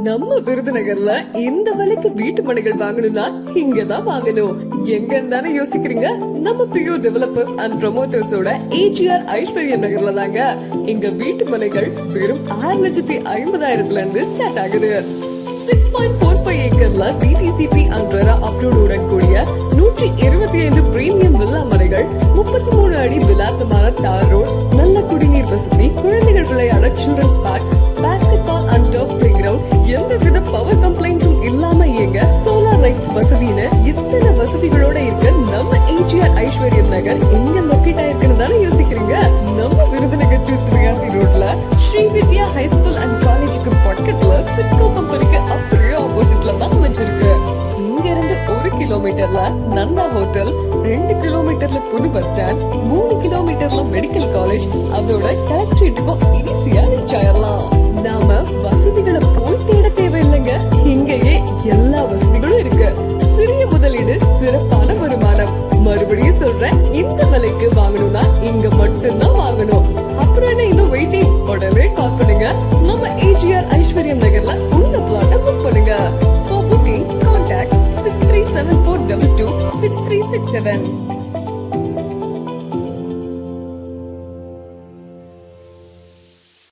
நம்ம விருதுநகர்ல இந்த விலைக்கு வீட்டு மனைகள் வாங்கணும்னா இங்கதான் வாங்கணும். எங்கன்னு தானே யோசிக்கிறீங்க? நம்ம பியூர் டெவலப்பர்ஸ் அண்ட் ப்ரொமோட்டர்ஸோட ஏஜிஆர் ஐஸ்வர்யா நகர்ல தாங்க. இங்க வீட்டு மனைகள் வெறும் 6,50,000 இருந்து ஸ்டார்ட் ஆகுது. 6.45 ஏக்கர்ல டிடிசிபி அண்ட் அப்ரூவ்ட் உடன் கூடிய 125 பிரீமியம் வில்லா மனைகள், 33 அடி விலாசமான தார் ரோட், நல்ல குடிநீர் வசதி, குழந்தைகள் விளையாட children's park, basketball and turf playground, எந்தவித பவர் கம்ப்ளைண்ட்ஸும் இல்லாம இயங்க சோலார் லைட்ஸ் வசதின்னு இத்தனை வசதிகளோட இருக்க நம்ம ஏஜிஆர் ஐஸ்வர்யம் நகர் எங்க லொக்கேட் ஆயிருக்குன்னு தானே யோசிக்கிறீங்க? நம்ம விருதுநகர் டு சிவகாசி ரோட்ல ஸ்ரீ வித்யா ஹை ஸ்கூல் அண்ட் காலேஜுக்கு பக்கத்துல சிட்கோ கம்பெனிக்கு அப்படியே ஆப்போசிட்ல தான் அமைஞ்சிருக்கு. இங்க இருந்து 1 கிலோமீட்டர்ல நந்தா ஹோட்டல், 2 கிலோமீட்டர்ல புது பஸ் ஸ்டாண்ட், 3 கிலோமீட்டர்ல மெடிக்கல் காலேஜ், அதோட கலெக்டரேட்டுக்கும் ஈஸியா ரீச் ஆயிடலாம். நாம வசதிகளை போய் தேட தேவையில்லைங்க, இங்கேயே எல்லா வசதிகளும் இருக்கு. சிறிய முதலீடு, சிறப்பான வருமானம். மறுபடியும் சொல்றேன், இந்த விலைக்கு வாங்கணும்னா இங்க மட்டும்தான் வாங்கணும். அப்புறம் என்ன இன்னும் வெயிட்டிங்? உடனே கால் பண்ணுங்க. நம்ம ஏஜிஆர் ஐஸ்வர்யம் நகர்ல உங்க பிளாட்டை புக் பண்ணுங்க. For booking, contact 6374226367.